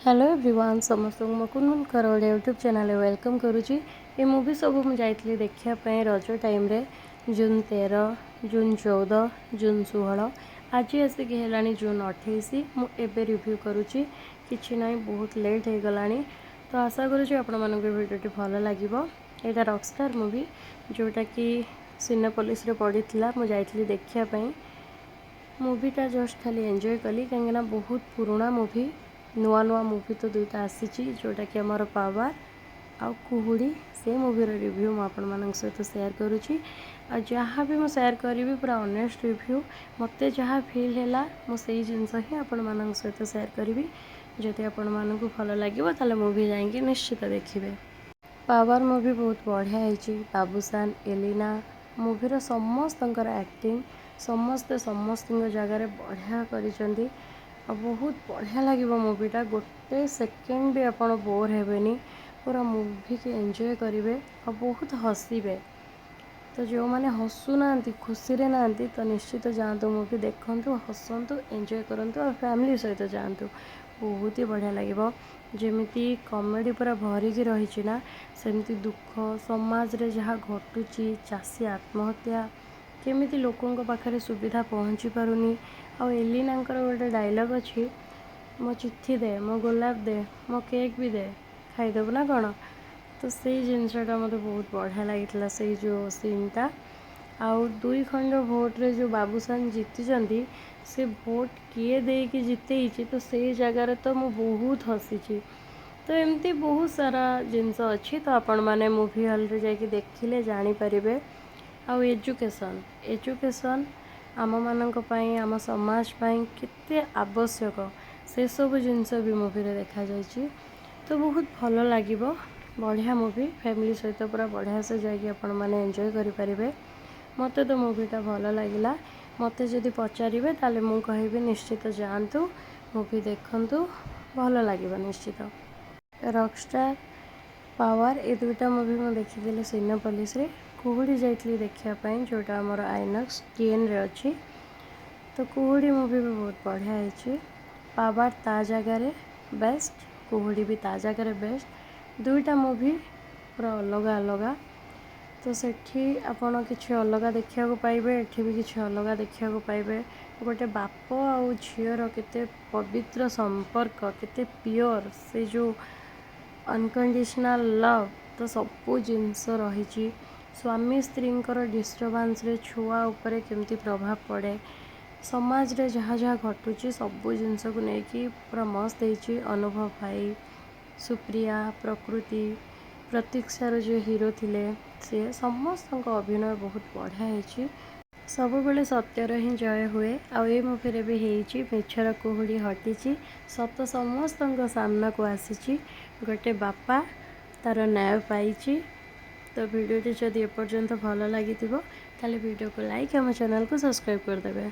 Hello everyone समस्त Mukund खरोड़े YouTube channel welcome करुँची। ये movie सब मुझे देखापी रज टाइम जून 13 जून 14 जून 16 आज आसिक है जून 28 मुझे रिव्यू करुँची कि ना बहुत लेट हो गला। तो आशा करुँची आपण मानक भिडियोटी भल लगे। यहाँ रॉकस्टार मूवी जोटा कि सिनेपोलिस पड़ी मुझे देखापी मूवीटा जस्ट खाली एंजॉय कली कहीं बहुत पुराना मूवी नुआ नुआ मूवी तो दुईटा आसी जोटा कि आमर पावर आ कुहुड़ी से मूवीर रिव्यू मुझे सहित सेयार करुँची। जहाँ भी मुझे सेयार करी पूरा ऑनेस्ट रिव्यू मत जहाँ फील है मुझे जिनस ही आपण मान सहित सेयार करी। जदि आपण मानक भल लगे ताले मूवी जाइए निश्चित देखिए। पावर मूवी बहुत बढ़िया है। बाबूसान एलिना मूवीर समस्त एक्टिंग समस्ते समस्त जगार बढ़िया करिसेंती। बहुत बढ़िया लगे मूवीटा गोटे सेकेंड भी आपड़ बोर हेबेनी पूरा मूवी के एंजॉय करेंगे और बहुत हसबे। तो जो मैंने हसुना खुशी रे ना तो निश्चित जातु मूवी देखु हसतु एंजॉय करूँ और फैमिली सहित जातु बहुत ही बढ़िया लगे। जमी कॉमेडी पूरा भरिकी रही ना सेमती दुख समाज रे जहाँ घटुची चाषी आत्महत्या केमिति लोकों पाखे सुविधा पहुँची पारुनी। आ एलिना गोटे डायलॉग अच्छी मो चिट्ठी दे मो गोलाप दे मो केक भी दे खाईदेबू ना कौन। तो से जिनसटा मत बहुत बढ़िया लगी से जो सीनटा आउ दुई खंड भोट्रे जो बाबूसान जीति से भोट किए दे कि जीते तो से जगार तो मु बहुत हसी। तो एमती बहुत सारा जिनस अच्छी तो आपण मैंने मूवी हॉल रे जाके देखिले जानीपारे। आउ एजुकेशन एजुकेशन आम मानक पई आम समाज पई केते आवश्यक से सब जिनस भी मूवी रे देखा जाइए। तो बहुत भल लगे बढ़िया मूवी फैमिली सहित पूरा बढ़िया से जाकि आपण मैंने एंजॉय करें। मत तो मूवीटा भल लगे मत जदि पचारे ताले मु कहि निश्चित जातु मूवी देखु भल लगे निश्चित। रॉकस्टार पावर ये दुईटा मूवी मुझे देखी सिनेपोलिस रे कुहुड़ी जाइली देखापी जोटा आमर आइनक्स TN रे अच्छी। तो कुहुड़ी मूवी भी बहुत बढ़िया है। पावर ता जगार बेस्ट कुहुड़ी भी ता जगार बेस्ट दुईटा मूवी पूरा अलग अलग। तो सेठी आपण किसी अलग देखा पाइबे एठी भी किसी अलग देखा पाइबे। गोटे बाप आउ झीर केते पवित्र संपर्क केते प्योर से जो अनकंडीशनल लव तो सबू जिनस रही। स्वामी स्त्री डिस्टर्बांस रे छुआ उपरे केमती प्रभाव पड़े समाज रे जहाँ जहाँ घटुची सबू जिनस को लेकिन पूरा मस्त है। अनुभव भाई सुप्रिया प्रकृति प्रतीक्षार जो हीरो थिले से समस्त अभिनय बहुत बढ़िया है। सब बेले सत्यर ही जय हुए आउ ए मूवी भी होती मिछर कुहुड़ी हटी सत समस्त सामना को आसी गोटे बापा तार न्याय पाई। तो वीडियोटी जदि एपर्यंत भल लगी ताले वीडियो को लाइक आम चैनल को सब्सक्राइब करदे।